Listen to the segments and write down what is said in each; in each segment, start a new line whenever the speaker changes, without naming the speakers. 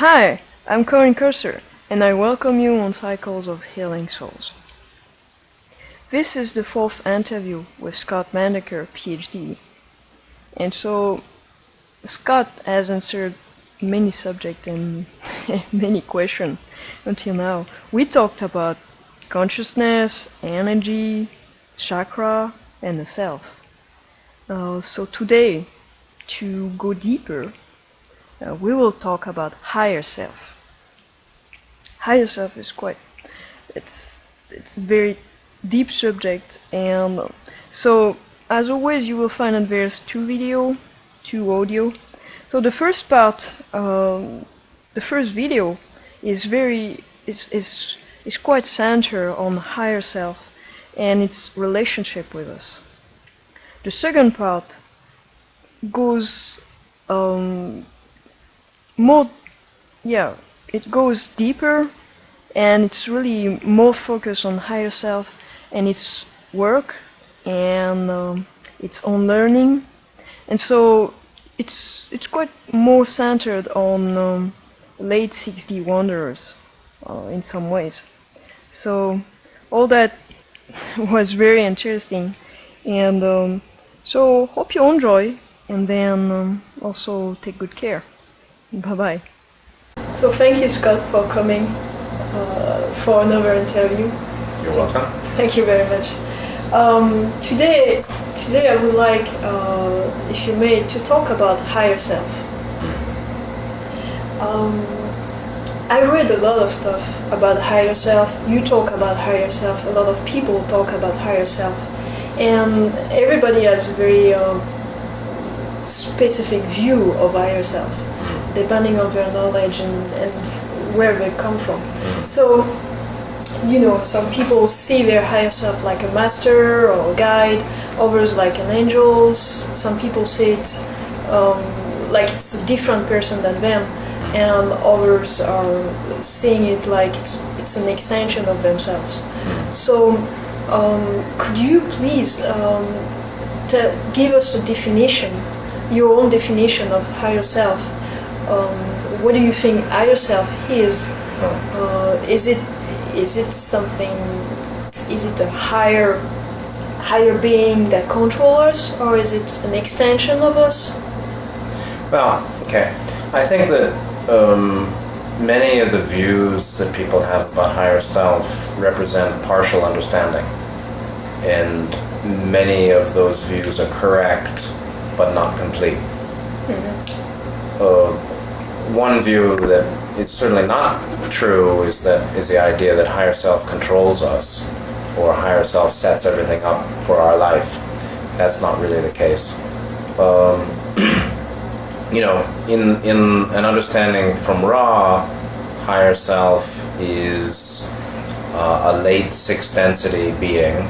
Hi, I'm Corin Cursor, and I welcome you on Cycles of Healing Souls. This is the fourth interview with Scott Mandelker, PhD. And so, Scott has answered many subjects and many questions until now. We talked about consciousness, energy, chakra, and the self. So today, to go deeper, we will talk about higher self. Higher self is it's a very deep subject, and so as always you will find that there's two video, two audio. So the first part, the first video is quite centered on higher self and its relationship with us. The second part goes it goes deeper, and it's really more focused on higher self and its work and its own learning, and so it's quite more centered on late 60 wanderers in some ways. So all that was very interesting, and so hope you enjoy, and then also take good care. Bye-bye. So thank you, Scott, for coming for another interview.
You're welcome.
Thank you very much. Today I would like, if you may, to talk about higher self. I read a lot of stuff about higher self. You talk about higher self. A lot of people talk about higher self, and everybody has a very specific view of higher self, depending on their knowledge and where they come from. So, some people see their higher self like a master or a guide, others like an angel. Some people see it like it's a different person than them, and others are seeing it like it's an extension of themselves. So, could you please give us a definition, your own definition of higher self? What do you think higher self is? Is it something? Is it a higher being that controls us, or is it an extension of us?
Well, okay. I think that many of the views that people have about higher self represent partial understanding, and many of those views are correct but not complete. One view that it's certainly not true is the idea that higher self controls us, or higher self sets everything up for our life. That's not really the case. In an understanding from Ra, higher self is a late sixth density being,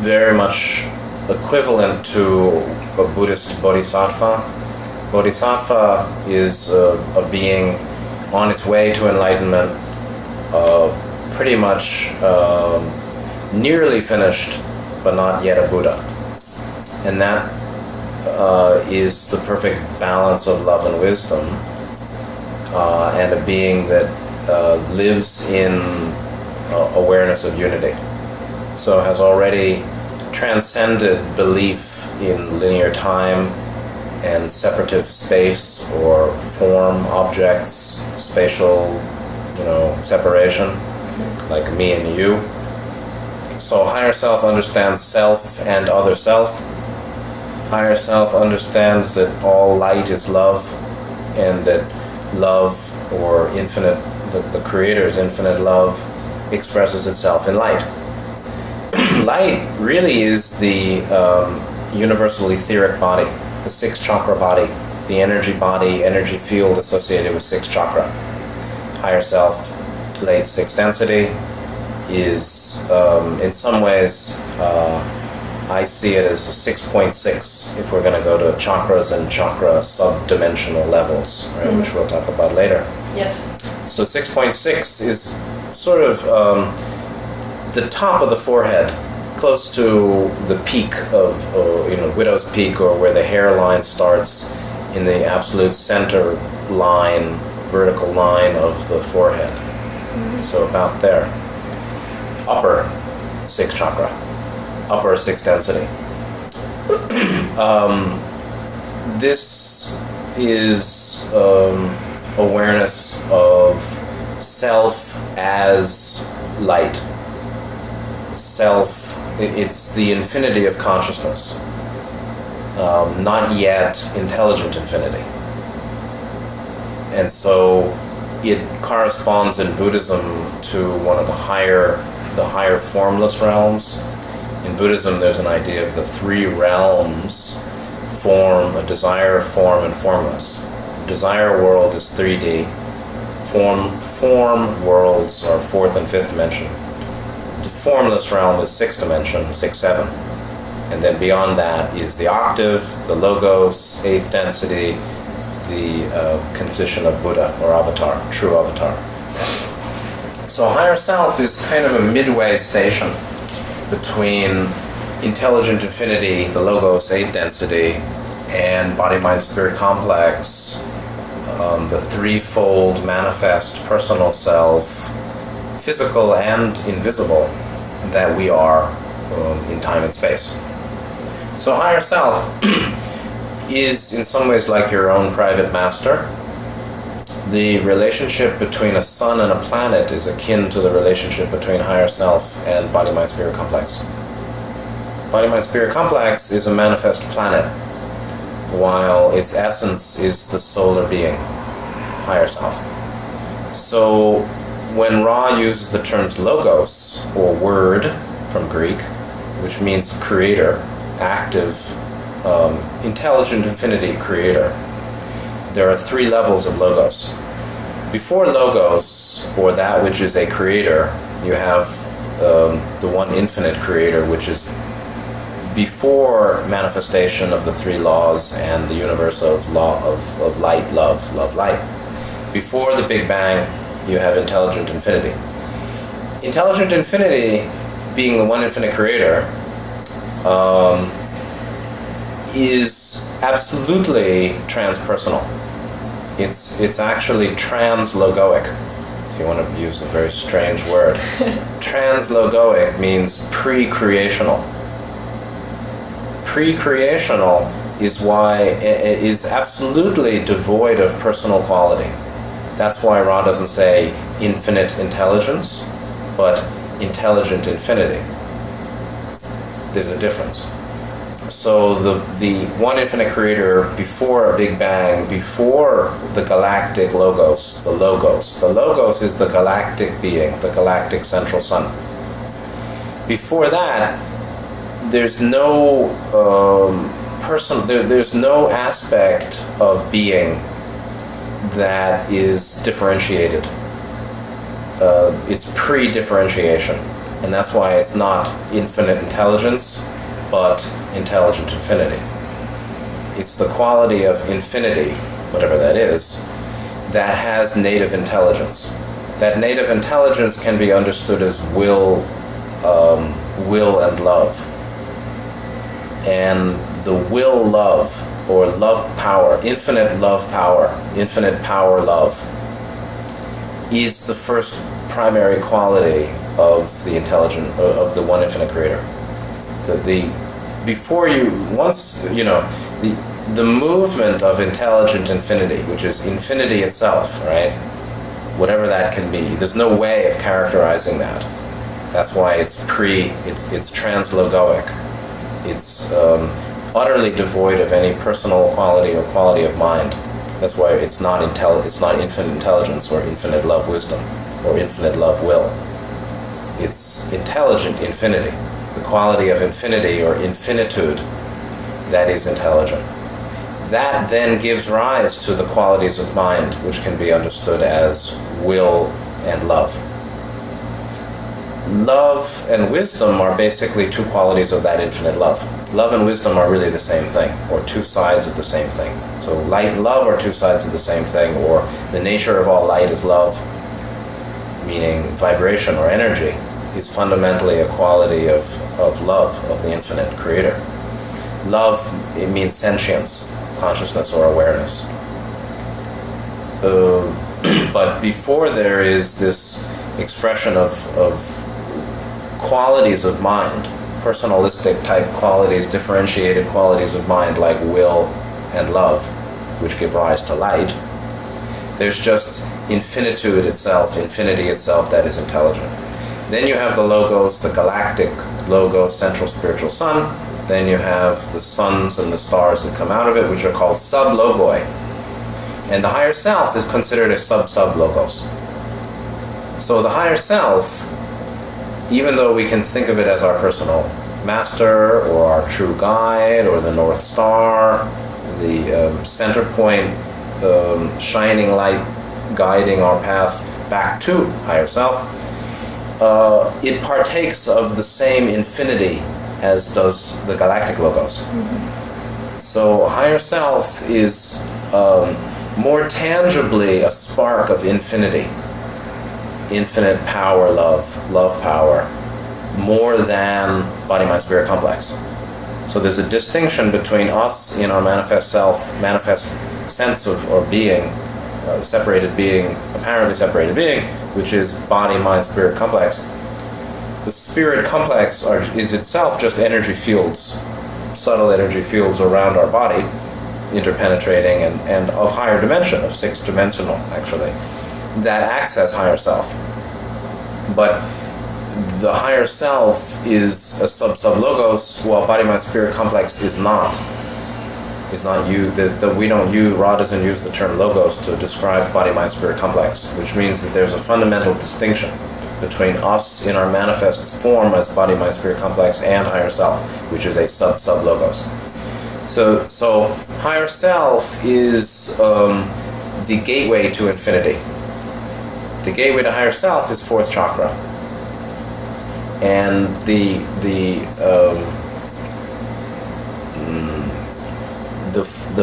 very much equivalent to a Buddhist bodhisattva. Bodhisattva is a being on its way to enlightenment, pretty much nearly finished, but not yet a Buddha. And that is the perfect balance of love and wisdom, and a being that lives in awareness of unity. So has already transcended belief in linear time and separative space or form, objects, spatial, separation, like me and you. So higher self understands self and other self. Higher self understands that all light is love, and that love, or infinite, the Creator's infinite love, expresses itself in light. Light really is the universal etheric body, the sixth chakra body, the energy body, energy field associated with sixth chakra. Higher self, late sixth density, is in some ways I see it as a 6.6 if we're going to go to chakras and chakra sub-dimensional levels, right, which we'll talk about later.
Yes.
So 6.6 is sort of the top of the forehead, close to the peak of, widow's peak, or where the hairline starts in the absolute center line, vertical line of the forehead. So about there. Upper sixth chakra. Upper sixth density. This is awareness of self as light. Self, it's the infinity of consciousness. Not yet intelligent infinity. And so it corresponds in Buddhism to one of the higher formless realms. In Buddhism, there's an idea of the three realms: form, a desire, form, and formless. The desire world is 3D. Form worlds are fourth and fifth dimension. The formless realm is sixth dimension, 6, 7. And then beyond that is the octave, the logos, eighth density, the condition of Buddha or avatar, true avatar. So higher self is kind of a midway station between intelligent infinity, the logos, eighth density, and body-mind-spirit complex, the threefold manifest personal self, physical and invisible, that we are in time and space. So higher self is in some ways like your own private master. The relationship between a sun and a planet is akin to the relationship between higher self and body-mind-spirit complex. Body-mind-spirit complex is a manifest planet, while its essence is the solar being, higher self. So when Ra uses the terms logos, or word from Greek, which means creator, active, intelligent infinity creator, there are three levels of logos. Before logos, or that which is a creator, you have the one infinite creator, which is before manifestation of the three laws and the universe of law of light, love, light. Before the Big Bang, you have intelligent infinity. Intelligent infinity, being the one infinite creator, is absolutely transpersonal. It's actually translogoic, if you want to use a very strange word. Translogoic means pre-creational. Pre-creational is why it is absolutely devoid of personal quality. That's why Ra doesn't say infinite intelligence, but intelligent infinity. There's a difference. So the one infinite creator before a Big Bang, before the galactic logos, the logos is the galactic being, the galactic central sun. Before that, there's no there's no aspect of being that is differentiated. It's pre-differentiation, and that's why it's not infinite intelligence, but intelligent infinity. It's the quality of infinity, whatever that is, that has native intelligence. That native intelligence can be understood as will and love. And the will love, or love power, infinite power love, is the first primary quality of the intelligent, of the one infinite creator. The movement of intelligent infinity, which is infinity itself, right? Whatever that can be, there's no way of characterizing that. That's why it's translogoic. It's utterly devoid of any personal quality or quality of mind. That's why it's not infinite intelligence or infinite love wisdom or infinite love will. It's intelligent infinity, the quality of infinity or infinitude that is intelligent. That then gives rise to the qualities of mind, which can be understood as will and love. Love and wisdom are basically two qualities of that infinite love. Love and wisdom are really the same thing, or two sides of the same thing. So light and love are two sides of the same thing, or the nature of all light is love, meaning vibration or energy, is fundamentally a quality of love, of the infinite creator. Love, it means sentience, consciousness or awareness. but before there is this expression of qualities of mind, personalistic type qualities, differentiated qualities of mind like will and love, which give rise to light. There's just infinitude itself, infinity itself that is intelligent. Then you have the logos, the galactic logos, central spiritual sun. Then you have the suns and the stars that come out of it, which are called sub-logoi. And the higher self is considered a sub-logos. So the higher self, even though we can think of it as our personal master or our true guide or the North Star, the center point, shining light guiding our path back to higher self, it partakes of the same infinity as does the galactic logos. Mm-hmm. So higher self is more tangibly a spark of infinity, infinite power, love power, more than body-mind-spirit complex. So there's a distinction between us in our manifest self, manifest sense of or being, separated being, apparently separated being, which is body-mind-spirit complex. The spirit complex is itself just energy fields, subtle energy fields around our body, interpenetrating and of higher dimension, of six-dimensional actually, that access higher self. But the higher self is a sub-logos, while body-mind-spirit complex is not. It's not you. We don't use, Ra doesn't use the term logos to describe body-mind-spirit complex, which means that there's a fundamental distinction between us in our manifest form as body-mind-spirit complex and higher self, which is a sub-logos. So higher self is the gateway to infinity. The gateway to higher self is fourth chakra, and the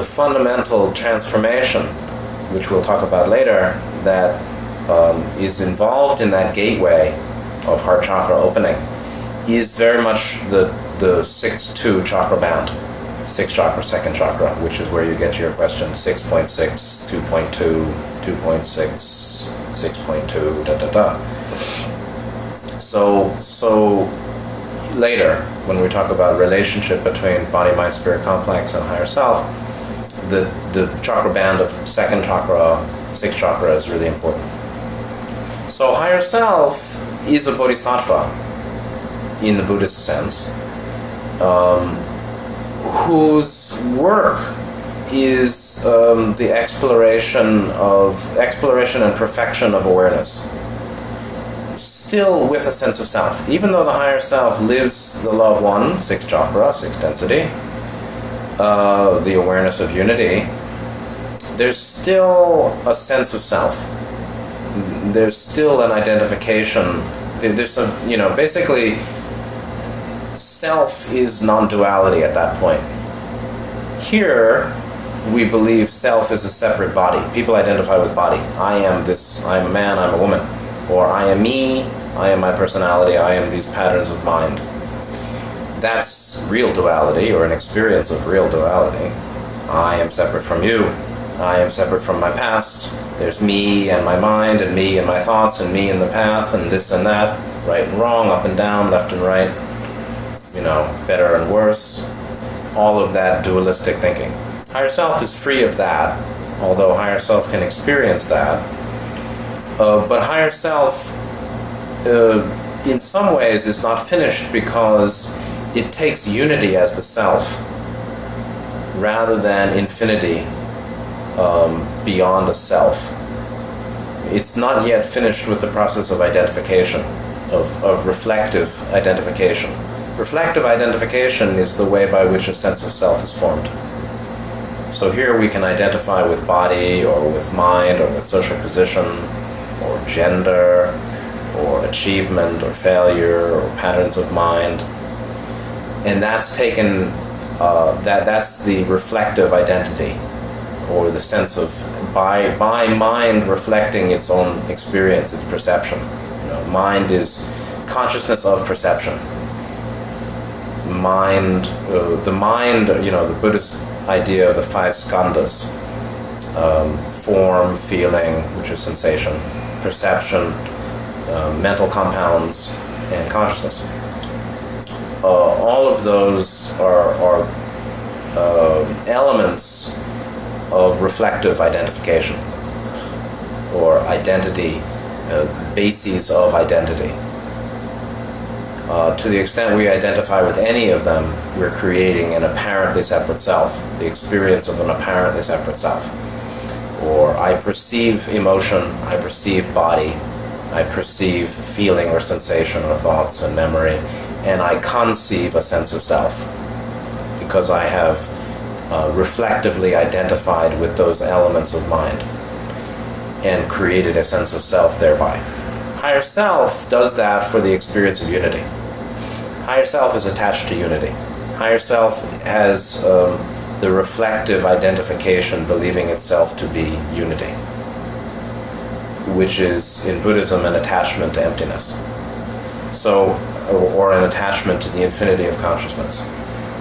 fundamental transformation, which we'll talk about later, that is involved in that gateway of heart chakra opening, is very much the 6-2 chakra band. 6 chakra, second chakra, which is where you get to your question, 6.6, 2.2, 2.6, 6.2, So later, when we talk about relationship between body, mind, spirit complex and higher self, the chakra band of second chakra, 6th chakra is really important. So higher self is a bodhisattva in the Buddhist sense, whose work is the exploration and perfection of awareness, still with a sense of self. Even though the higher self lives the law of one, 6th chakra, 6th density, the awareness of unity, there's still a sense of self. There's still an identification. There's some, basically, self is non-duality at that point. Here, we believe self is a separate body. People identify with body. I am this, I am a man, I'm a woman. Or I am me, I am my personality, I am these patterns of mind. That's real duality, or an experience of real duality. I am separate from you. I am separate from my past. There's me and my mind, and me and my thoughts, and me and the path, and this and that, right and wrong, up and down, left and right, better and worse. All of that dualistic thinking. Higher self is free of that, although higher self can experience that. But higher self, in some ways, is not finished because it takes unity as the self, rather than infinity beyond a self. It's not yet finished with the process of identification, of reflective identification. Reflective identification is the way by which a sense of self is formed. So here we can identify with body, or with mind, or with social position, or gender, or achievement, or failure, or patterns of mind. And that's taken, that's the reflective identity, or the sense of by mind reflecting its own experience, its perception. Mind is consciousness of perception. Mind, the Buddhist idea of the 5 skandhas, form, feeling, which is sensation, perception, mental compounds, and consciousness. All of those are elements of reflective identification, or identity, bases of identity. To the extent we identify with any of them, we're creating an apparently separate self, the experience of an apparently separate self. Or I perceive emotion, I perceive body, I perceive feeling or sensation or thoughts and memory, and I conceive a sense of self because I have reflectively identified with those elements of mind and created a sense of self thereby. Higher self does that for the experience of unity. Higher self is attached to unity. Higher self has the reflective identification believing itself to be unity, which is in Buddhism an attachment to emptiness. So, or an attachment to the infinity of consciousness.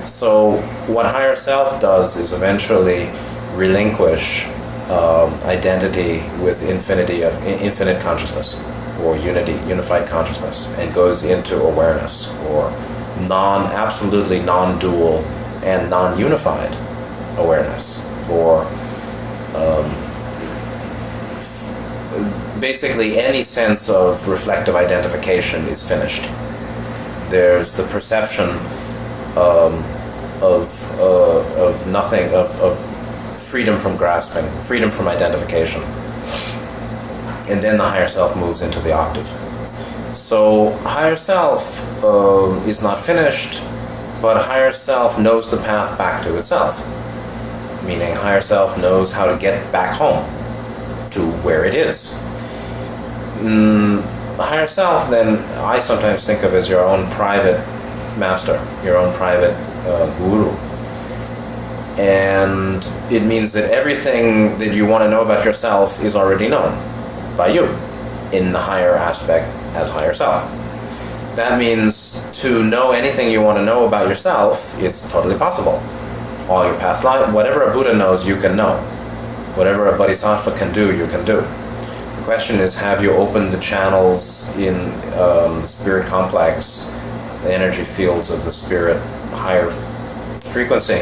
So what higher self does is eventually relinquish identity with infinite consciousness, or unified consciousness, and goes into awareness, or absolutely non-dual and non-unified awareness, or basically any sense of reflective identification is finished. There's the perception of nothing, of freedom from grasping, freedom from identification. And then the higher self moves into the octave. So higher self is not finished, but higher self knows the path back to itself. Meaning higher self knows how to get back home to where it is. The higher self, then, I sometimes think of as your own private master, your own private guru. And it means that everything that you want to know about yourself is already known by you in the higher aspect as higher self. That means to know anything you want to know about yourself, it's totally possible. All your past life, whatever a Buddha knows, you can know. Whatever a Bodhisattva can do, you can do. The question is, have you opened the channels in the spirit complex, the energy fields of the spirit, higher frequency,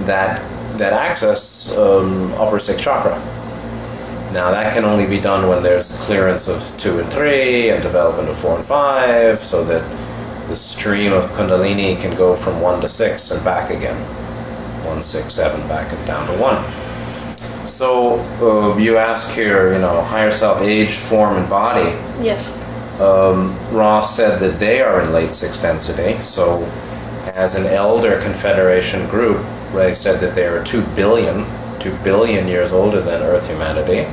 that access upper sixth chakra? Now that can only be done when there's clearance of 2 and 3 and development of 4 and 5, so that the stream of Kundalini can go from 1 to 6 and back again. 1, 6, 7, back and down to 1. So you ask here, higher self, age, form, and body.
Yes.
Ross said that they are in late sixth density. So as an elder confederation group, they said that they are 2 billion years older than Earth humanity.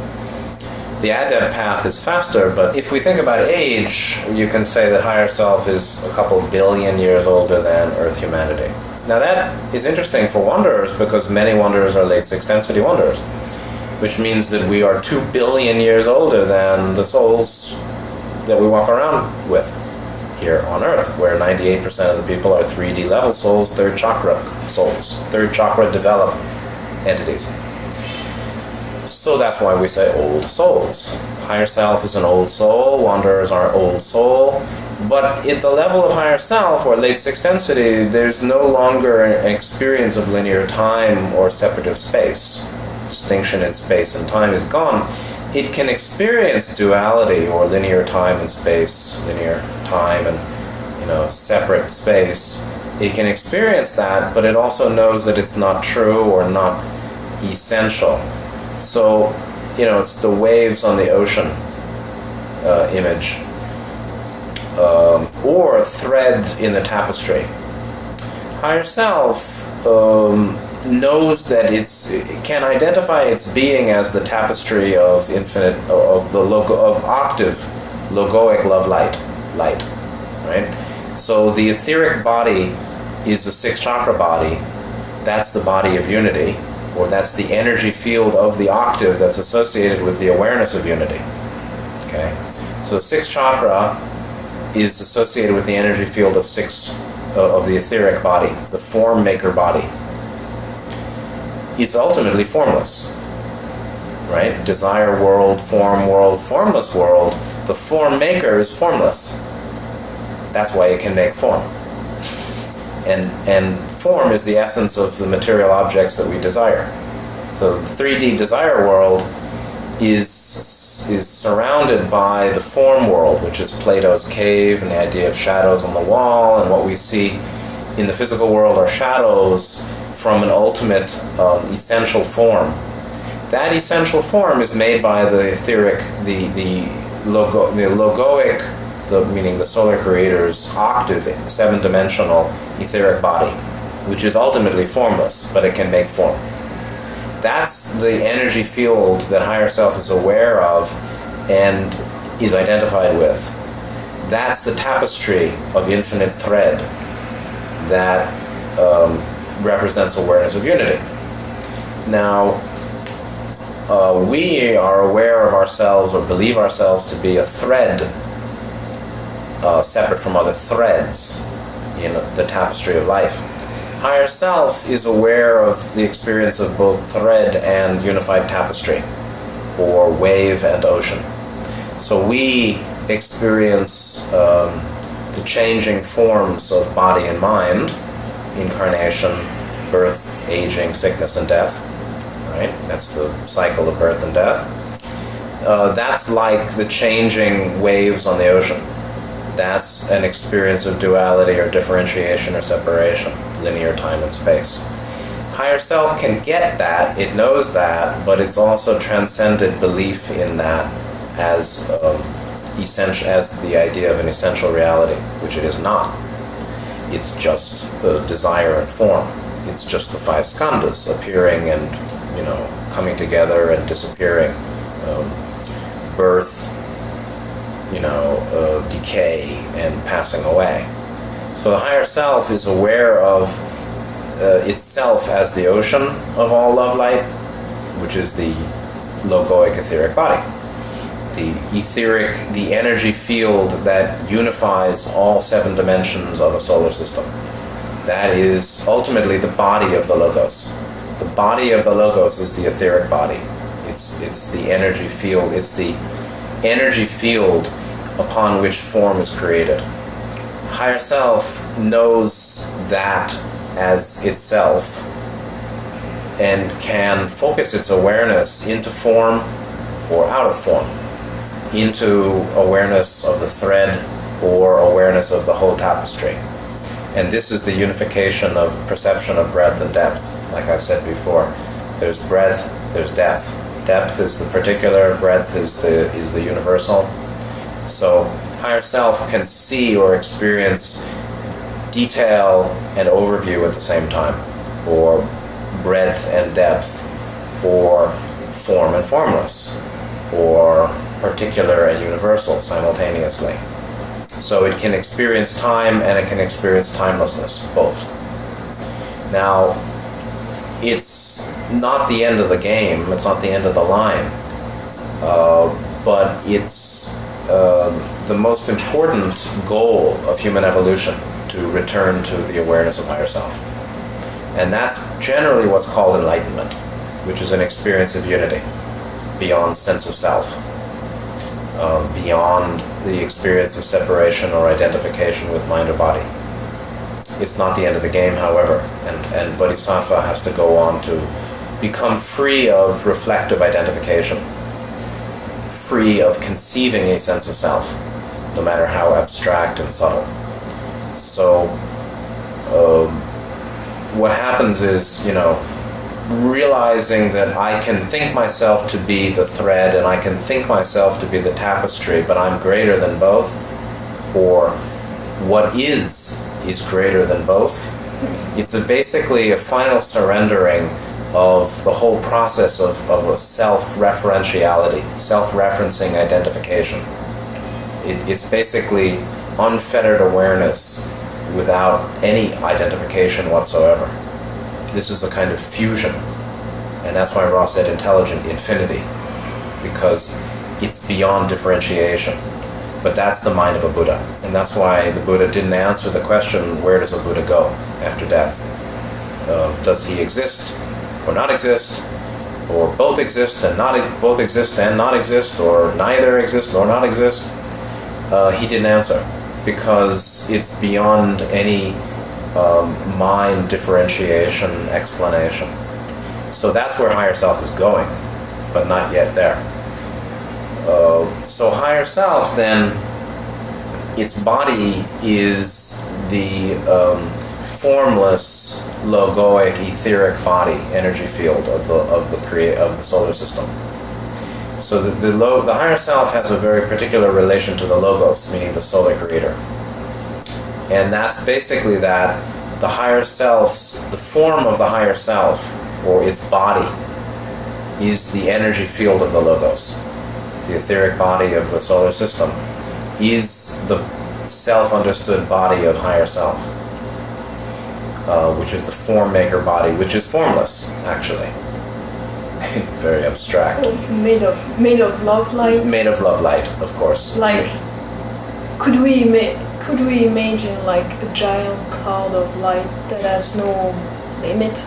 The adept path is faster, but if we think about age, you can say that higher self is a couple billion years older than Earth humanity. Now that is interesting for wanderers, because many wanderers are late sixth density wanderers, which means that we are 2 billion years older than the souls that we walk around with here on Earth, where 98% of the people are 3D level souls, third chakra souls, third chakra developed entities. So that's why we say old souls. Higher self is an old soul, wanderers are old soul. But at the level of higher self, or late sixth density, there's no longer an experience of linear time or separative space. Distinction in space and time is gone. It can experience duality, or linear time and space, linear time and separate space. It can experience that, but it also knows that it's not true or not essential. So, it's the waves on the ocean image, or thread in the tapestry. Higher self knows that it can identify its being as the tapestry of infinite, of octave, logoic love light, right? So the etheric body is the sixth chakra body. That's the body of unity, or that's the energy field of the octave that's associated with the awareness of unity. Okay, so the sixth chakra is associated with the energy field of of the etheric body, the form maker body. It's ultimately formless. right? Desire world, formless world. The form maker is formless. That's why it can make form. And form is the essence of the material objects that we desire. So the 3D desire world is surrounded by the form world, which is Plato's cave and the idea of shadows on the wall, and what we see in the physical world are shadows from an ultimate essential form. That essential form is made by the etheric, the logoic, meaning the solar creator's octave, 7-dimensional etheric body, which is ultimately formless, but it can make form. That's the energy field that higher self is aware of and is identified with. That's the tapestry of infinite thread that represents awareness of unity. Now, we are aware of ourselves or believe ourselves to be a thread separate from other threads in the tapestry of life. Higher self is aware of the experience of both thread and unified tapestry, or wave and ocean. So we experience the changing forms of body and mind, incarnation, birth, aging, sickness, and death. Right? That's the cycle of birth and death. That's like the changing waves on the ocean. That's an experience of duality or differentiation or separation, linear time and space. Higher self can get that, it knows that, but it's also transcended belief in that as essential, as the idea of an essential reality, which it is not. It's just desire and form. It's just the 5 skandhas appearing and coming together and disappearing, birth, decay and passing away. So the higher self is aware of itself as the ocean of all love light, which is the logoic etheric body. The energy field that unifies all 7 dimensions of a solar system. That is ultimately the body of the logos. The body of the logos is the etheric body. It's the energy field. It's the energy field upon which form is created. Higher self knows that as itself and can focus its awareness into form or out of form, into awareness of the thread or awareness of the whole tapestry. And this is the unification of perception of breadth and depth. Like I've said before, there's breadth, there's depth. Depth is the particular, breadth is the universal. So higher self can see or experience detail and overview at the same time, or breadth and depth, or form and formless, or particular and universal simultaneously. So it can experience time and it can experience timelessness, both. Now, it's not the end of the game, it's not the end of the line, but it's the most important goal of human evolution, to return to the awareness of higher self. And that's generally what's called enlightenment, which is an experience of unity, beyond sense of self, beyond the experience of separation or identification with mind or body. It's not the end of the game, however, and Bodhisattva has to go on to become free of reflective identification, free of conceiving a sense of self, no matter how abstract and subtle. So what happens is, realizing that I can think myself to be the thread and I can think myself to be the tapestry, but I'm greater than both, or what is greater than both. It's basically a final surrendering of the whole process of self-referentiality, self-referencing identification. It's basically unfettered awareness without any identification whatsoever. This is a kind of fusion, and that's why Ross said intelligent infinity, because it's beyond differentiation. But that's the mind of a Buddha, and that's why the Buddha didn't answer the question, where does a Buddha go after death? Does he exist or not exist? or both exist and both exist and not exist, or neither exist nor not exist, he didn't answer, because it's beyond any mind differentiation explanation. So that's where higher self is going, but not yet there. So higher self, then, its body is the formless, logoic, etheric body, energy field of the solar system. So the higher self has a very particular relation to the logos, meaning the solar creator. And that's basically that the higher self's, the form of the higher self, or its body, is the energy field of the logos. The etheric body of the solar system is the self-understood body of higher self, which is the form maker body, which is formless, actually. Very abstract.
So made of love light.
Made of love light, of course.
Like, could we imagine like a giant cloud of light that has no limit?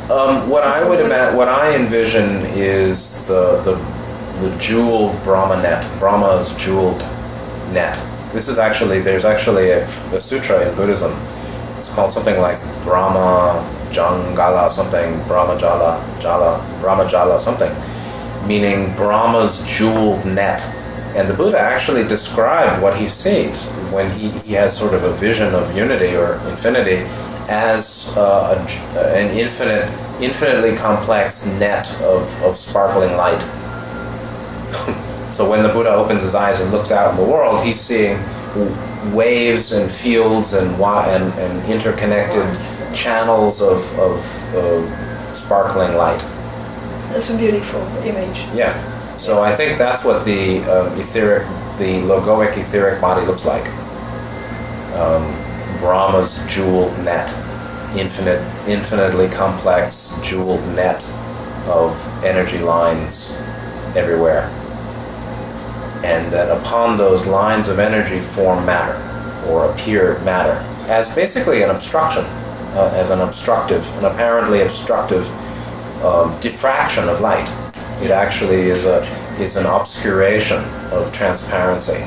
What I envision is the jeweled Brahma net, Brahma's jeweled net. There's actually a sutra in Buddhism. It's called something like Brahma Jangala something, Brahma Jala something, meaning Brahma's jeweled net. And the Buddha actually described what he sees when he has sort of a vision of unity or infinity as an infinitely complex net of sparkling light. So when the Buddha opens his eyes and looks out in the world, he's seeing waves and fields and interconnected channels of sparkling light.
That's a beautiful image.
Yeah. So I think that's what the logoic etheric body looks like. Brahma's jeweled net, infinitely complex jeweled net of energy lines everywhere. And that upon those lines of energy form matter, or appear matter, as basically an obstruction, as an apparently obstructive diffraction of light. It actually is an obscuration of transparency.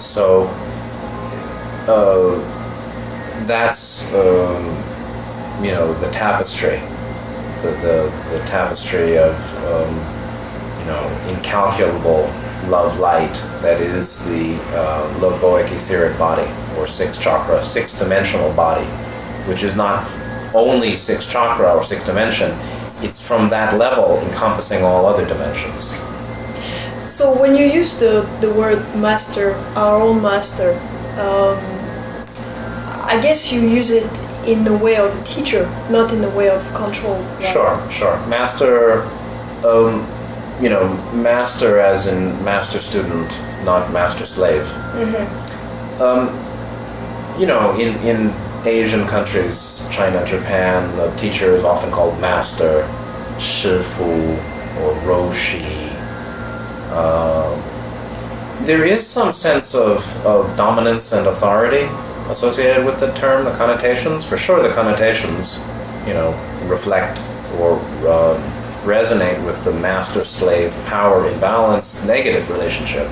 So that's the tapestry, the tapestry of incalculable love light that is the logoic etheric body, or six-dimensional body, which is not only six chakra or six dimension. It's from that level encompassing all other dimensions.
So when you use the word master, our own master, I guess you use it in the way of a teacher, not in the way of control. Right?
Sure. Master, master as in master student, not master slave.
Mm-hmm.
In Asian countries, China, Japan, the teacher is often called master, shifu, or roshi. There is some sense of dominance and authority associated with the term, the connotations. For sure, the connotations, reflect or resonate with the master-slave power imbalance negative relationship,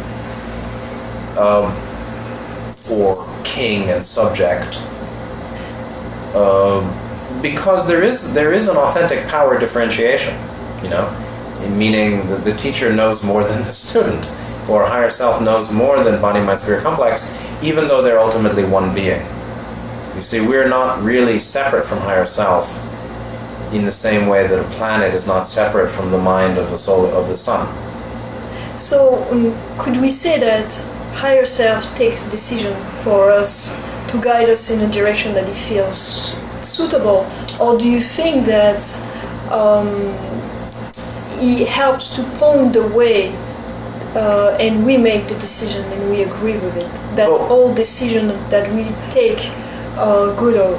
or king and subject. Because there is an authentic power differentiation, meaning that the teacher knows more than the student, or higher self knows more than body, mind, spirit complex, even though they're ultimately one being. You see, we're not really separate from higher self in the same way that a planet is not separate from the mind of the soul of the sun.
So, could we say that higher self takes decision for us to guide us in a direction that it feels suitable, or do you think that it helps to point the way and we make the decision and we agree with it? That all decisions that we take, good or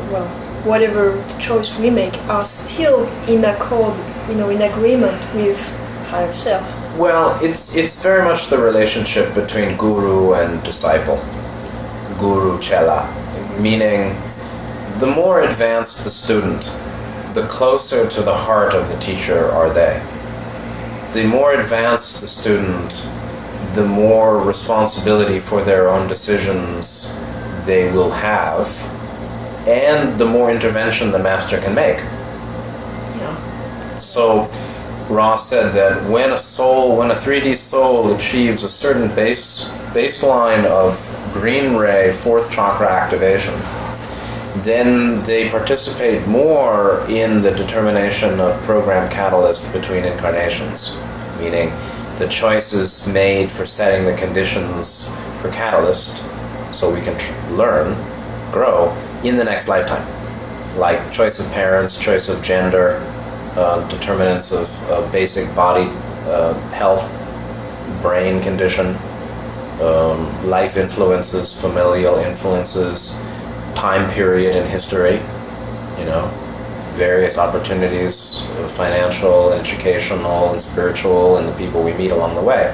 whatever the choice we make, are still in accord, in agreement with higher self?
Well, it's very much the relationship between guru and disciple, guru chela, meaning the more advanced the student, the closer to the heart of the teacher are they. the more advanced the student, the more responsibility for their own decisions they will have, and the more intervention the master can make.
Yeah.
So Ross said that when a 3D soul achieves a certain baseline of green ray fourth chakra activation, then they participate more in the determination of program catalyst between incarnations, meaning the choices made for setting the conditions for catalyst so we can learn, grow in the next lifetime. Like choice of parents, choice of gender, determinants of basic body health, brain condition, life influences, familial influences, time period in history, various opportunities, financial, educational, and spiritual, and the people we meet along the way.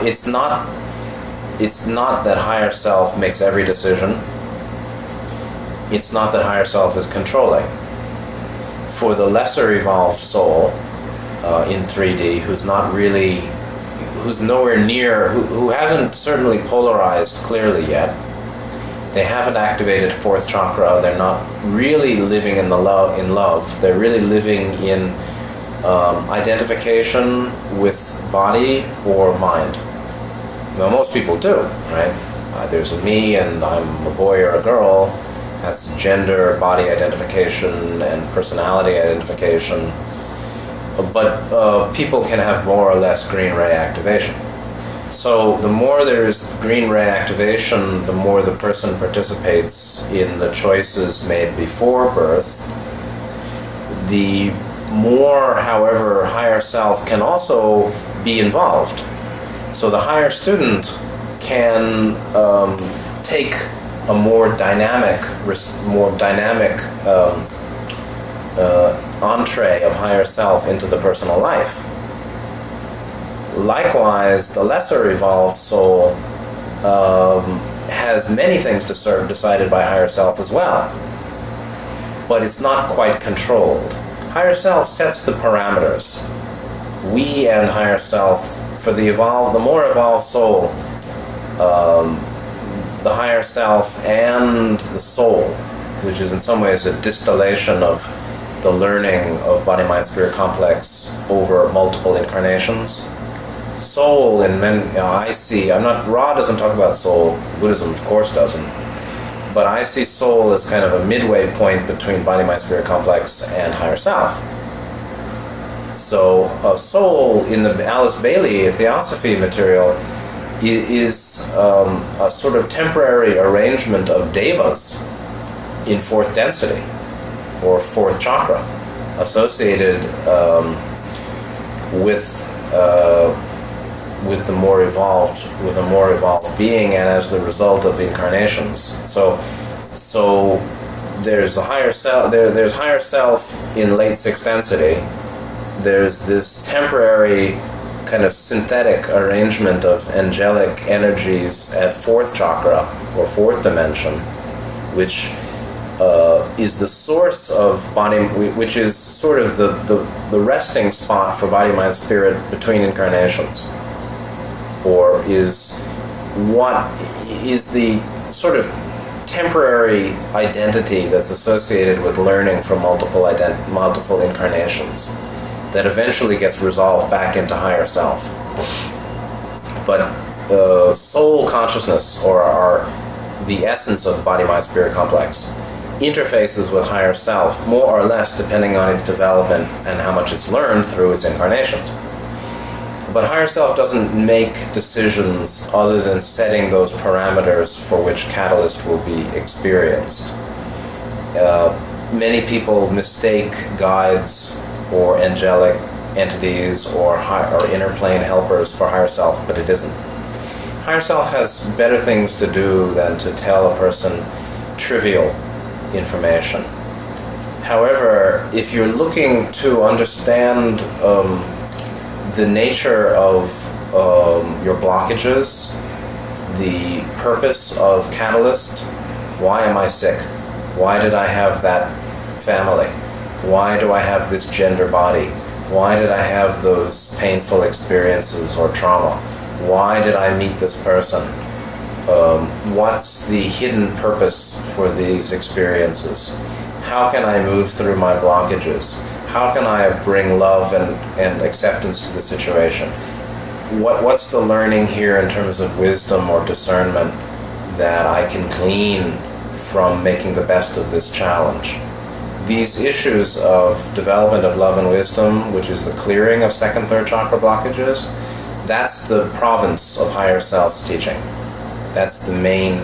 It's not that higher self makes every decision. It's not that higher self is controlling. For the lesser evolved soul in 3D, who's nowhere near, who hasn't certainly polarized clearly yet, they haven't activated fourth chakra. They're not really living in love. They're really living in identification with body or mind. Now, most people do, right? There's a me, and I'm a boy or a girl. That's gender, body identification, and personality identification. But people can have more or less green ray activation. So the more there is green ray activation, the more the person participates in the choices made before birth. The more, however, higher self can also be involved. So the higher student can take a more dynamic entree of higher self into the personal life. Likewise, the lesser evolved soul has many things decided by higher self as well, but it's not quite controlled. Higher self sets the parameters. We and higher self, for the more evolved soul, the higher self and the soul, which is in some ways a distillation of the learning of body-mind-spirit complex over multiple incarnations. Soul in Ra doesn't talk about soul, Buddhism of course doesn't, but I see soul as kind of a midway point between body-mind-spirit complex and higher self. So a soul in the Alice Bailey Theosophy material is a sort of temporary arrangement of devas in fourth density or fourth chakra, associated with a more evolved being, and as the result of incarnations. So there's a higher self. There's higher self in late sixth density. There's this temporary kind of synthetic arrangement of angelic energies at fourth chakra or fourth dimension, which is the source of body, which is sort of the resting spot for body, mind, spirit between incarnations, or is what is the sort of temporary identity that's associated with learning from multiple incarnations that eventually gets resolved back into higher self. But soul consciousness, or the essence of the body-mind-spirit complex, interfaces with higher self more or less depending on its development and how much it's learned through its incarnations. But higher self doesn't make decisions other than setting those parameters for which catalyst will be experienced. Many people mistake guides or angelic entities or inner plane helpers for higher self, but it isn't. Higher self has better things to do than to tell a person trivial information. However, if you're looking to understand the nature of your blockages, the purpose of catalyst, why am I sick? Why did I have that family? Why do I have this gender body? Why did I have those painful experiences or trauma? Why did I meet this person? What's the hidden purpose for these experiences? How can I move through my blockages? How can I bring love and acceptance to the situation? What's the learning here in terms of wisdom or discernment that I can glean from making the best of this challenge? These issues of development of love and wisdom, which is the clearing of second, third chakra blockages, that's the province of higher self's teaching. That's the main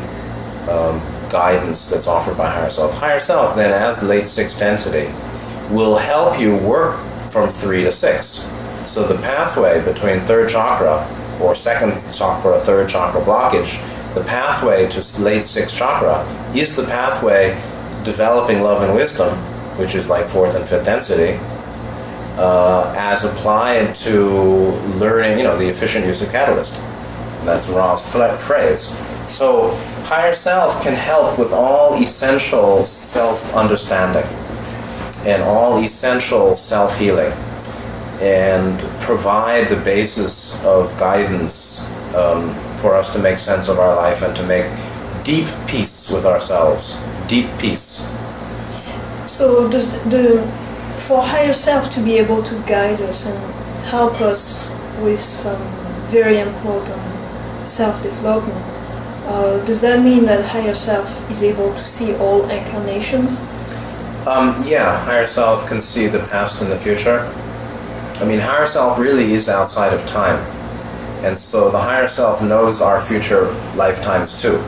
guidance that's offered by higher self. Higher self, then, as late 6 density, will help you work from 3 to 6. So the pathway between third chakra or second chakra, third chakra blockage, the pathway to late 6 chakra is the pathway developing love and wisdom, which is like 4th and 5th density, as applied to learning, the efficient use of catalyst. That's Ra's phrase. So higher self can help with all essential self-understanding and all essential self-healing, and provide the basis of guidance for us to make sense of our life and to make deep peace with ourselves. Deep peace.
So for higher self to be able to guide us and help us with some very important self-development, does that mean that higher self is able to see all incarnations?
Yeah, higher self can see the past and the future. Higher self really is outside of time. And so the higher self knows our future lifetimes too.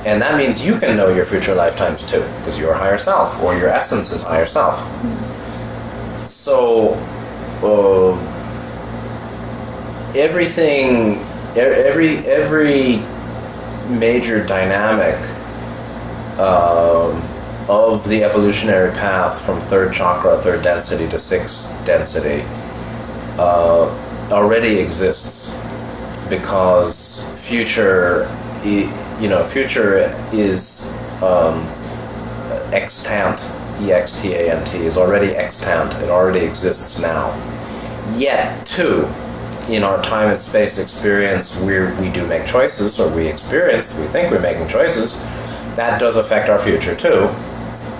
And that means you can know your future lifetimes too, because you're higher self, or your essence is higher self. So, every major dynamic of the evolutionary path from third chakra, third density to 6th density already exists, because future is extant, extant, is already extant, it already exists now. Yet, too, in our time and space experience, we do make choices, or we think we're making choices, that does affect our future too,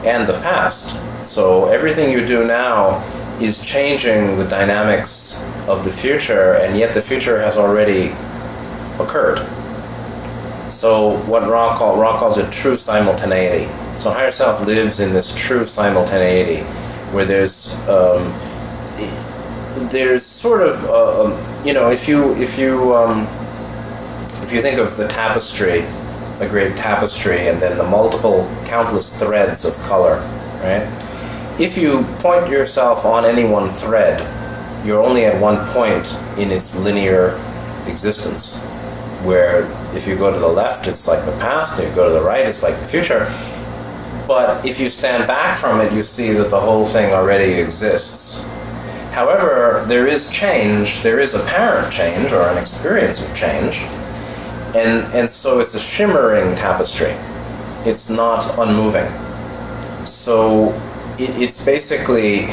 and the past. So everything you do now is changing the dynamics of the future, and yet the future has already occurred. So what Ra calls it true simultaneity. So higher self lives in this true simultaneity, where there's sort of if you think of the tapestry, a great tapestry, and then the multiple countless threads of color, right? If you point yourself on any one thread, you're only at one point in its linear existence, where if you go to the left, it's like the past, and you go to the right, it's like the future. But if you stand back from it, you see that the whole thing already exists. However, there is change, there is apparent change, or an experience of change, and so it's a shimmering tapestry. It's not unmoving. So it's basically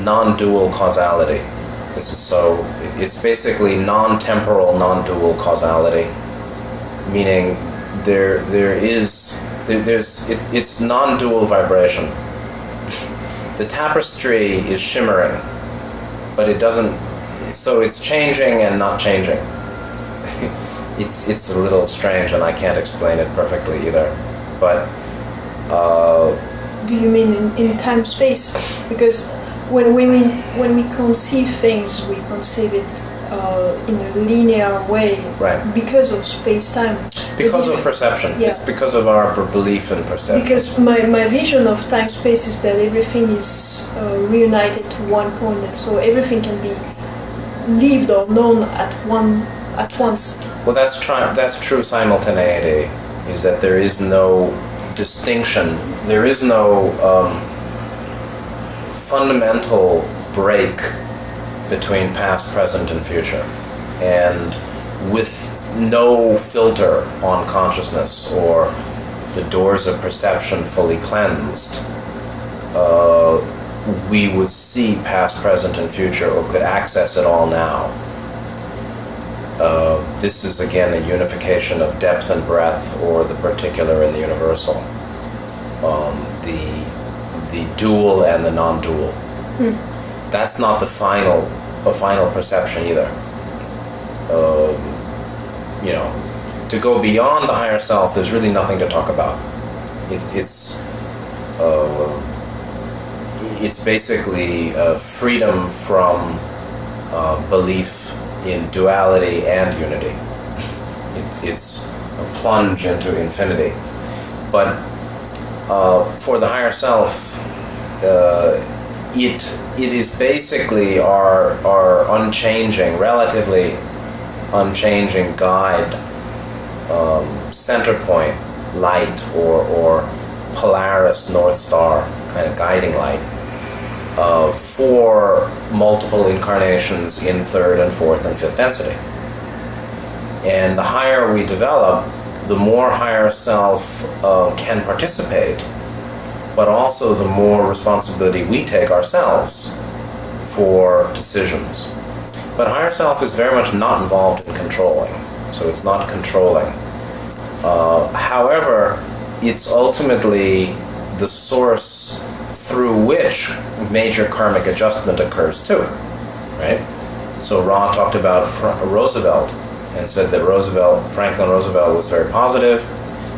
non-dual causality. It's basically non-temporal, non-dual causality, meaning it's non-dual vibration. The tapestry is shimmering, but it doesn't. So it's changing and not changing. It's a little strange, and I can't explain it perfectly either. But
do you mean in time space? Because when we conceive things, we conceive it in a linear way,
right?
Because of space-time.
Because of perception. Yeah. It's because of our belief in perception.
Because my vision of time-space is that everything is reunited to one point, and so everything can be lived or known at once.
Well, that's true simultaneity. Is that there is no distinction. There is no fundamental break between past, present, and future, and with no filter on consciousness or the doors of perception fully cleansed, we would see past, present, and future, or could access it all now. This is again a unification of depth and breadth, or the particular and the universal, the dual and the non-dual. That's not a final perception either. To go beyond the higher self, there's really nothing to talk about. It's basically freedom from belief in duality and unity. It's a plunge into infinity. But for the higher self, it is basically our unchanging, relatively unchanging guide, center point, light, or Polaris, North Star, kind of guiding light, for multiple incarnations in third and fourth and fifth density. And the higher we develop, the more higher self can participate, but also the more responsibility we take ourselves for decisions. But higher self is very much not involved in controlling, so it's not controlling. However, it's ultimately the source through which major karmic adjustment occurs too, right? So Ra talked about Roosevelt and said that Franklin Roosevelt was very positive,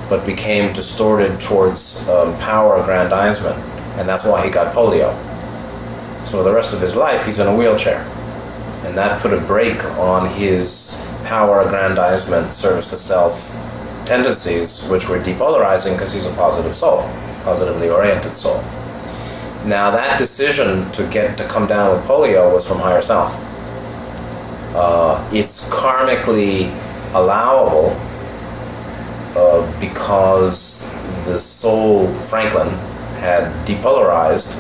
but became distorted towards power aggrandizement, and that's why he got polio. So the rest of his life he's in a wheelchair, and that put a brake on his power aggrandizement, service to self tendencies, which were depolarizing because he's a positive soul, positively oriented soul. Now that decision to come down with polio was from higher self. It's karmically allowable because the soul, Franklin,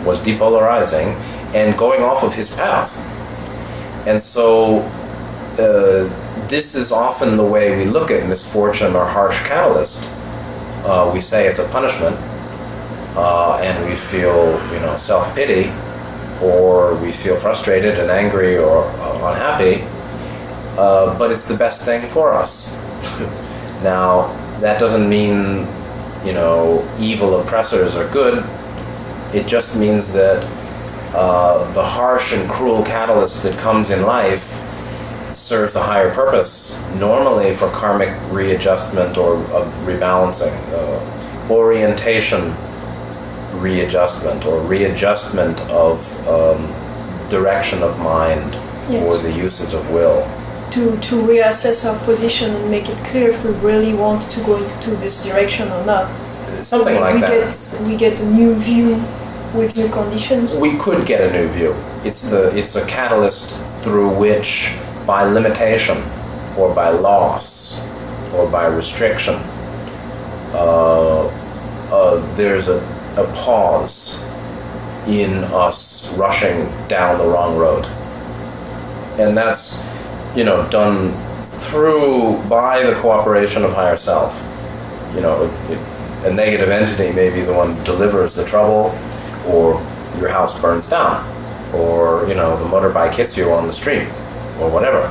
was depolarizing and going off of his path. And so this is often the way we look at misfortune or harsh catalyst. We say it's a punishment, and we feel, self-pity, or we feel frustrated and angry or unhappy, but it's the best thing for us. Now, that doesn't mean, evil oppressors are good. It just means that the harsh and cruel catalyst that comes in life serves a higher purpose, normally for karmic readjustment or rebalancing, orientation readjustment, or readjustment of direction of mind, yes, or the usage of will.
To reassess our position and make it clear if we really want to go into this direction or not.
Something like that.
We get a new view with new conditions.
We could get a new view. It's a catalyst through which, by limitation, or by loss, or by restriction, there's a pause in us rushing down the wrong road. And that's, done by the cooperation of higher self. A negative entity may be the one who delivers the trouble, or your house burns down, or, the motorbike hits you on the street, or whatever.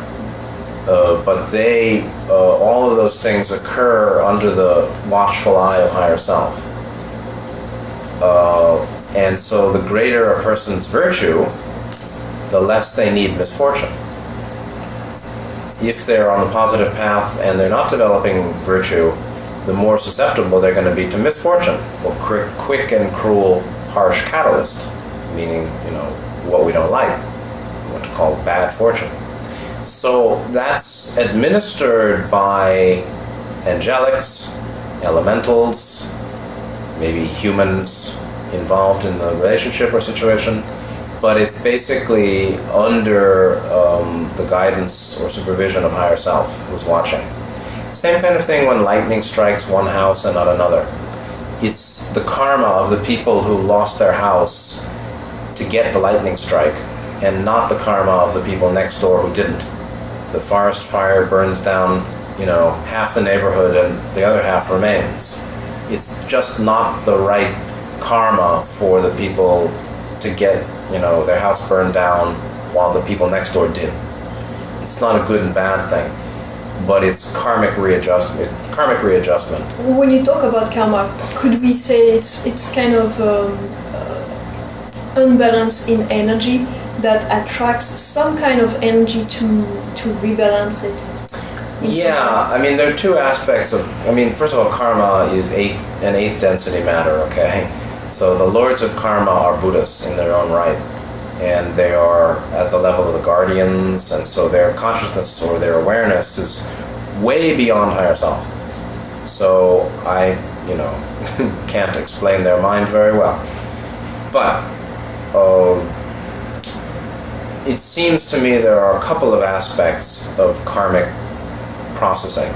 But all of those things occur under the watchful eye of higher self. And so the greater a person's virtue, the less they need misfortune. If they're on the positive path and they're not developing virtue, the more susceptible they're going to be to misfortune, or quick and cruel, harsh catalyst, meaning, what we don't like, what to call bad fortune. So that's administered by angelics, elementals, maybe humans involved in the relationship or situation, but it's basically under the guidance or supervision of higher self who's watching. Same kind of thing when lightning strikes one house and not another. It's the karma of the people who lost their house to get the lightning strike, and not the karma of the people next door who didn't. The forest fire burns down, half the neighborhood and the other half remains. It's just not the right karma for the people to get, their house burned down while the people next door did. It's not a good and bad thing, but it's karmic readjustment.
When you talk about karma, could we say it's kind of unbalance in energy that attracts some kind of energy to rebalance it?
Yeah, I mean, there are two aspects of, first of all, karma is an eighth density matter, okay? So the lords of karma are Buddhas in their own right, and they are at the level of the guardians, and so their consciousness or their awareness is way beyond higher self. So I, can't explain their mind very well. But it seems to me there are a couple of aspects of karmic processing.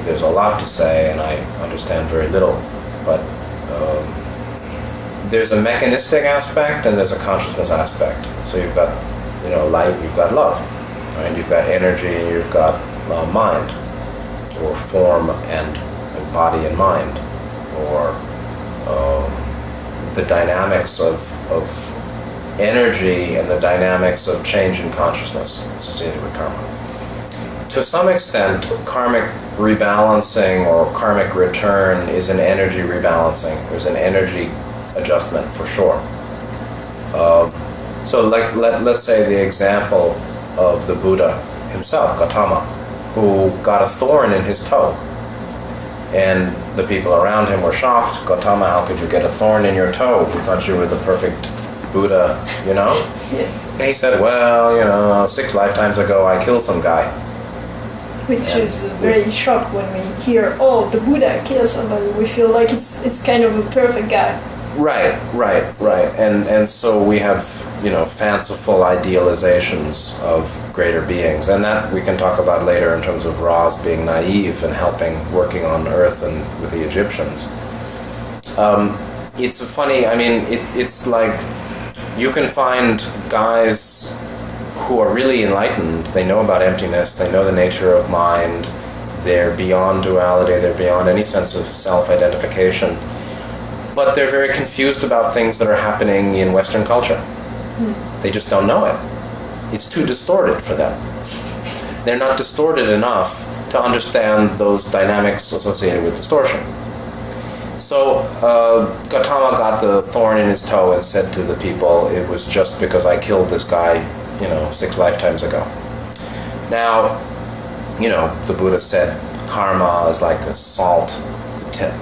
There's a lot to say, and I understand very little, but there's a mechanistic aspect and there's a consciousness aspect. So you've got, light, you've got love, right? You've got energy, and you've got mind, or form and body and mind, or the dynamics of energy and the dynamics of change in consciousness associated with karma. To some extent, karmic rebalancing or karmic return is an energy rebalancing. There's an energy adjustment for sure. So let's say the example of the Buddha himself, Gautama, who got a thorn in his toe. And the people around him were shocked. Gautama, how could you get a thorn in your toe? We thought you were the perfect Buddha,
Yeah.
And he said, well, 6 lifetimes ago I killed some guy.
Which is very shocked when we hear, oh, the Buddha killed somebody. We feel like it's kind of a perfect guy.
Right. And so we have, fanciful idealizations of greater beings. And that we can talk about later in terms of Ra's being naive and working on Earth and with the Egyptians. It's funny, it's like you can find guys who are really enlightened. They know about emptiness, they know the nature of mind, they're beyond duality, they're beyond any sense of self-identification. But they're very confused about things that are happening in Western culture. They just don't know it. It's too distorted for them. They're not distorted enough to understand those dynamics associated with distortion. So Gautama got the thorn in his toe and said to the people, it was just because I killed this guy, 6 lifetimes ago. Now, the Buddha said karma is like a salt,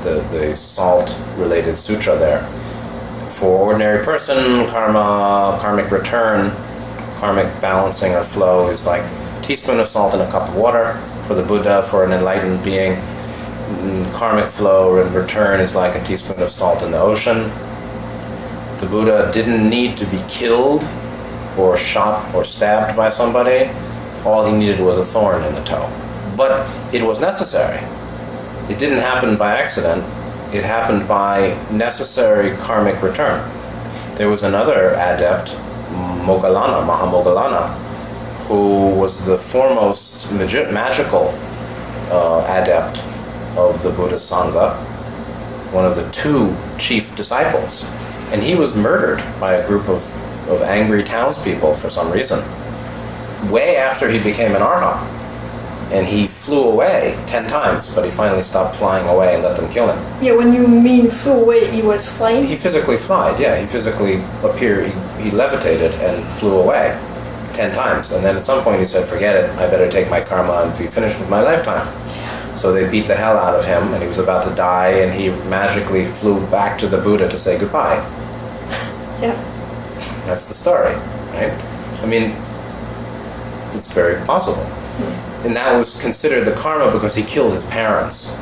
the salt-related sutra there. For ordinary person, karmic return, karmic balancing or flow is like a teaspoon of salt in a cup of water. For the Buddha, for an enlightened being, karmic flow and return is like a teaspoon of salt in the ocean. The Buddha didn't need to be killed or shot or stabbed by somebody. All he needed was a thorn in the toe. But it was necessary. It didn't happen by accident. It happened by necessary karmic return. There was another adept, Mahamoggallana, who was the foremost magical adept of the Buddha Sangha, one of the 2 chief disciples. And he was murdered by a group of angry townspeople for some reason, way after he became an arhat. And he flew away 10 times, but he finally stopped flying away and let them kill him.
Yeah, when you mean flew away, he was flying?
He physically flied, yeah. He physically appeared, he levitated and flew away 10 times. And then at some point he said, forget it, I better take my karma and be finished with my lifetime. Yeah. So they beat the hell out of him, and he was about to die, and he magically flew back to the Buddha to say goodbye.
Yeah.
That's the story, right? It's very possible. And that was considered the karma because he killed his parents.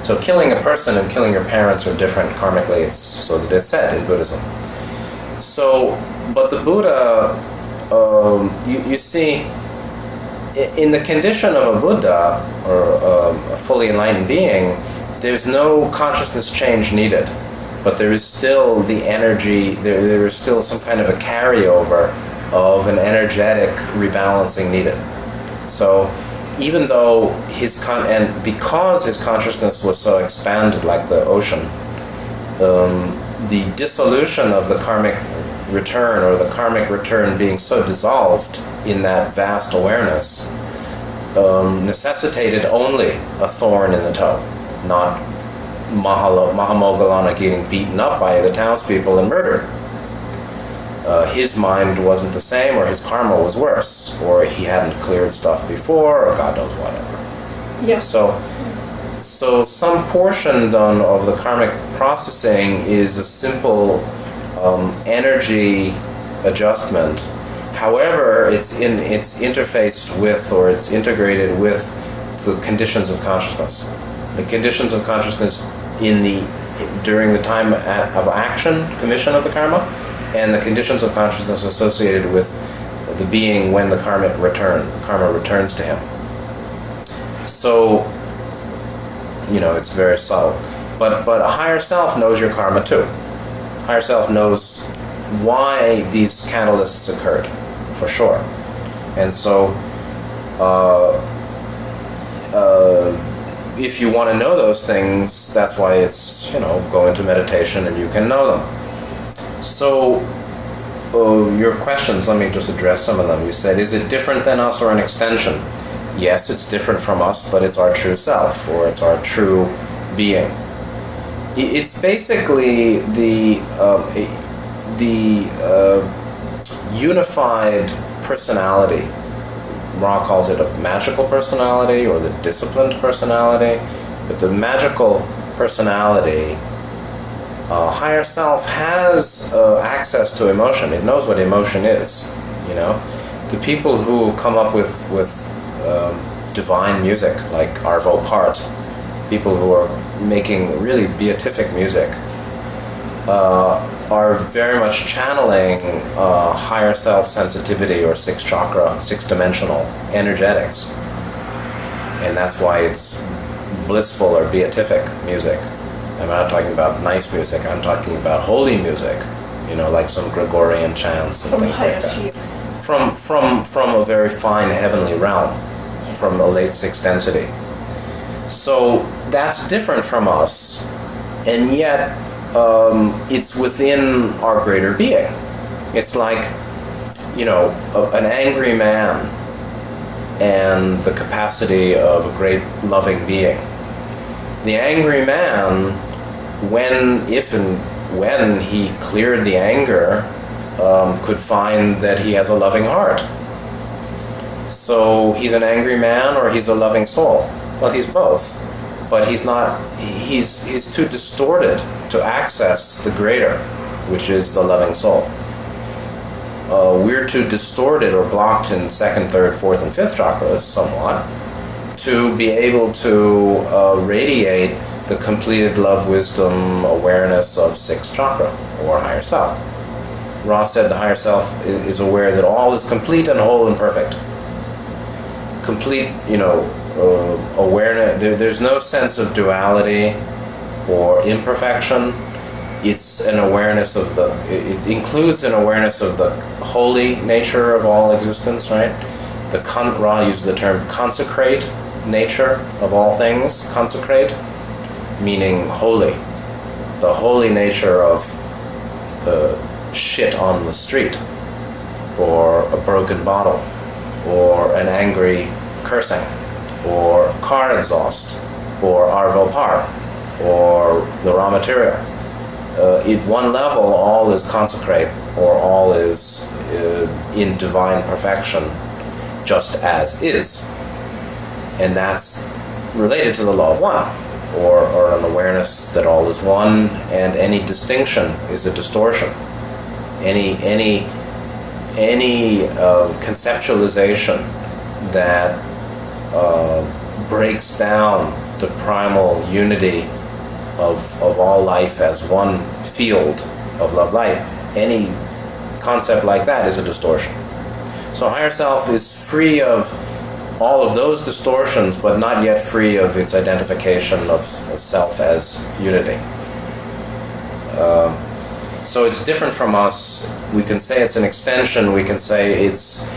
So killing a person and killing your parents are different karmically, it's so that it's said in Buddhism. So, but the Buddha, you see, in the condition of a Buddha, or a fully enlightened being, there's no consciousness change needed. But there is still the energy, there is still some kind of a carryover of an energetic rebalancing needed. So even though because his consciousness was so expanded like the ocean, the dissolution of the karmic return, or the karmic return being so dissolved in that vast awareness, necessitated only a thorn in the toe, not Mahamoggallana getting beaten up by the townspeople and murdered. His mind wasn't the same, or his karma was worse, or he hadn't cleared stuff before, or God knows whatever.
Yeah.
So some portion then of the karmic processing is a simple energy adjustment. However, it's interfaced with, or it's integrated with, the conditions of consciousness. The conditions of consciousness during the time of action, commission of the karma, and the conditions of consciousness associated with the being when the karma returns to him. So, it's very subtle. But a higher self knows your karma too. Higher self knows why these catalysts occurred, for sure. And so, if you want to know those things, that's why it's, go into meditation and you can know them. So, your questions, let me just address some of them. You said, is it different than us or an extension? Yes, it's different from us, but it's our true self, or it's our true being. It's basically the unified personality. Ra calls it a magical personality, or the disciplined personality. But the magical personality, higher self has access to emotion. It knows what emotion is. The people who come up with divine music, like Arvo Part, people who are making really beatific music, are very much channeling higher self sensitivity, or sixth chakra, six-dimensional energetics. And that's why it's blissful or beatific music. I'm not talking about nice music, I'm talking about holy music, like some Gregorian chants and things like that. From a very fine heavenly realm, from a late sixth density. So that's different from us, and yet it's within our greater being. It's like, an angry man and the capacity of a great loving being. The angry man, if and when he cleared the anger, could find that he has a loving heart. So he's an angry man, or he's a loving soul. Well, he's both, but he's too distorted to access the greater, which is the loving soul. We're too distorted or blocked in second, third, fourth, and fifth chakras somewhat to be able to radiate the completed love, wisdom, awareness of sixth chakra, or higher self. Ra said the higher self is aware that all is complete and whole and perfect. Complete, awareness. There's no sense of duality or imperfection. It's an awareness of it includes an awareness of the holy nature of all existence, right? Ra uses the term consecrate nature of all things. Consecrate, meaning holy. The holy nature of the shit on the street, or a broken bottle, or an angry cursing, or car exhaust, or Arvo Par, or the raw material. At one level, all is consecrate, or all is in divine perfection, just as is. And that's related to the law of one, or an awareness that all is one, and any distinction is a distortion. Any conceptualization that breaks down the primal unity of all life as one field of love light, any concept like that is a distortion. So higher self is free of all of those distortions, but not yet free of its identification of self as unity. So it's different from us. We can say it's an extension. We can say it's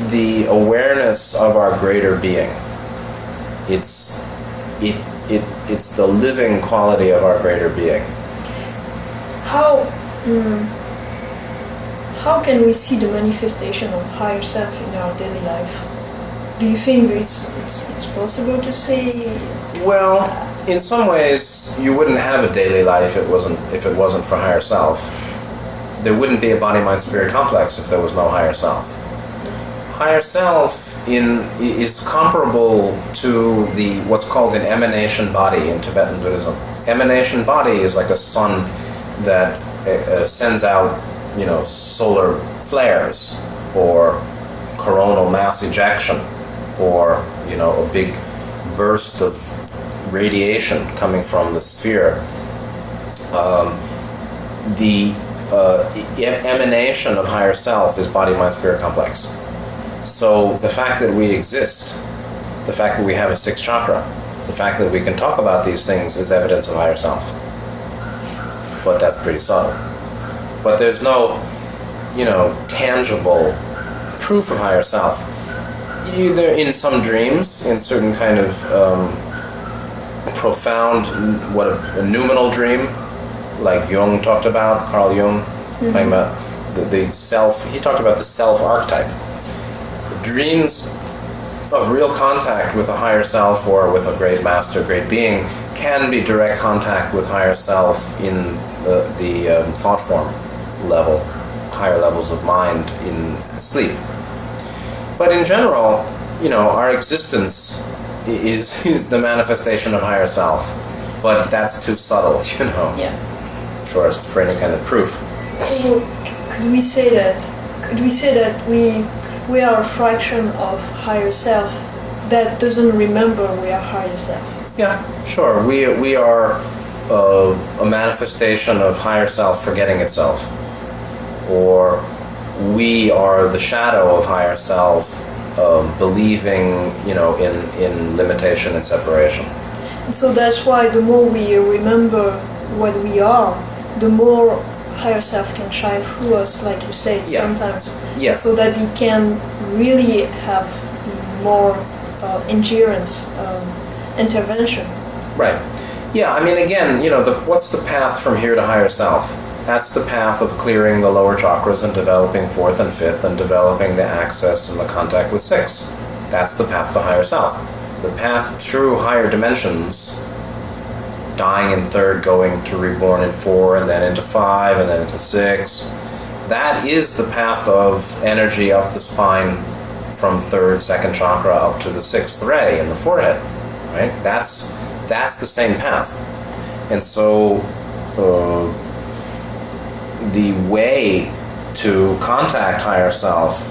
the awareness of our greater being. It's the living quality of our greater being.
how how can we see the manifestation of higher self in our daily life? Do you think that it's possible to say?
Well, in some ways, you wouldn't have a daily life if it wasn't for higher self. There wouldn't be a body-mind-spirit complex if there was no higher self. Higher self is comparable to what's called an emanation body in Tibetan Buddhism. Emanation body is like a sun that sends out, solar flares or coronal mass ejection, or a big burst of radiation coming from the sphere. The emanation of higher self is body-mind-spirit complex. So the fact that we exist, the fact that we have a sixth chakra, the fact that we can talk about these things is evidence of higher self. But that's pretty subtle. But there's no, tangible proof of higher self. Either in some dreams, in certain kind of profound, a noumenal dream, like Jung talked about, Carl Jung, talking about the self. He talked about the self archetype. Dreams of real contact with a higher self or with a great master, great being, can be direct contact with higher self in the thought form level, higher levels of mind in sleep. But in general, our existence is the manifestation of higher self. But that's too subtle,
Yeah.
for any kind of proof.
So could we say that we are a fraction of higher self that doesn't remember we are higher self?
Yeah, sure. We are a manifestation of higher self forgetting itself, or we are the shadow of higher self believing, in limitation and separation.
And so that's why the more we remember what we are, the more higher self can shine through us, like you said, sometimes.
Yeah.
So that it can really have more endurance, intervention.
Right. Yeah, again, what's the path from here to higher self? That's the path of clearing the lower chakras and developing fourth and fifth and developing the access and the contact with sixth. That's the path to higher self. The path through higher dimensions, dying in third, going to reborn in 4, and then into 5, and then into 6, that is the path of energy up the spine from third, second chakra up to the sixth ray in the forehead. Right? That's the same path. And so the way to contact higher self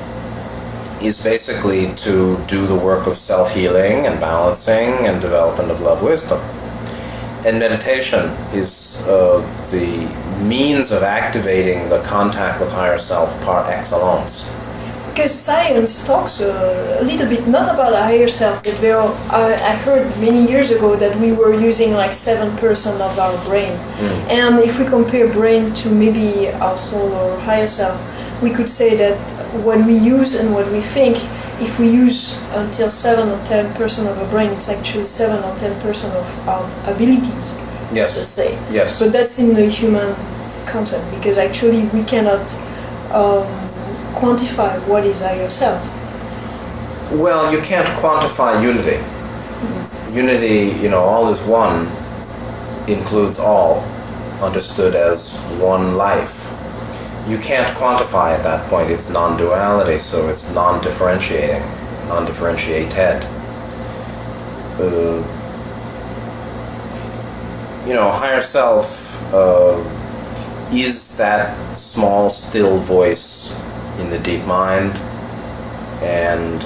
is basically to do the work of self-healing and balancing and development of love wisdom. And meditation is the means of activating the contact with higher self par excellence.
Because science talks a little bit not about higher self, but I heard many years ago that we were using like 7% of our brain. And if we compare brain to maybe our soul or higher self, we could say that what we use and what we think, if we use until 7 or 10% of our brain, it's actually 7 or 10% of our abilities.
Yes.
Let's say.
Yes.
So that's in the human concept, because actually we cannot quantify what is higher self.
Well, you can't quantify unity. Unity, all is one, includes all, understood as one life. You can't quantify at that point. It's non-duality, so it's non-differentiating, non-differentiated. Higher self is that small, still voice in the deep mind, and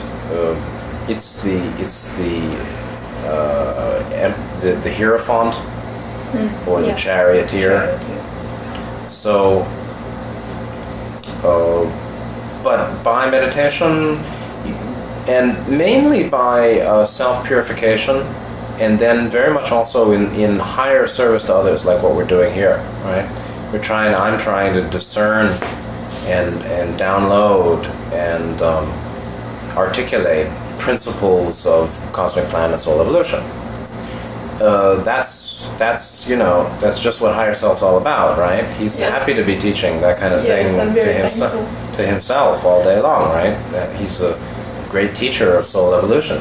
it's the hierophant or the charioteer. So. But by meditation, and mainly by self-purification, and then very much also in higher service to others, like what we're doing here, right? I'm trying to discern and download and articulate principles of cosmic plan and soul evolution. That's that's just what higher self's all about, right? He's
Yes.
happy to be teaching that kind of
Yes,
thing
I'm
to
very
himself,
thankful.
all day long, right? That he's a great teacher of soul evolution.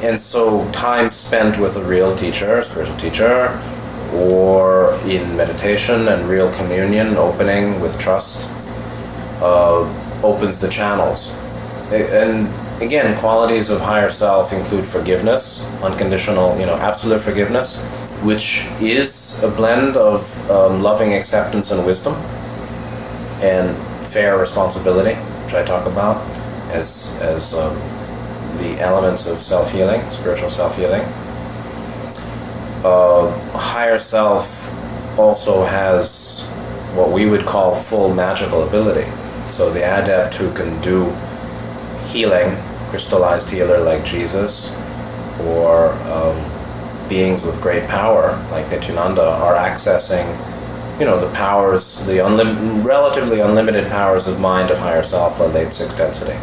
And so time spent with a real teacher, spiritual teacher, or in meditation and real communion, opening with trust, opens the channels. And again, qualities of higher self include forgiveness, unconditional, absolute forgiveness, which is a blend of loving acceptance and wisdom, and fair responsibility, which I talk about as the elements of self-healing, spiritual self-healing. Higher self also has what we would call full magical ability. So the adept who can do healing, crystallized healer like Jesus, or beings with great power like Nityananda are accessing, the powers, the relatively unlimited powers of mind of higher self or late sixth density.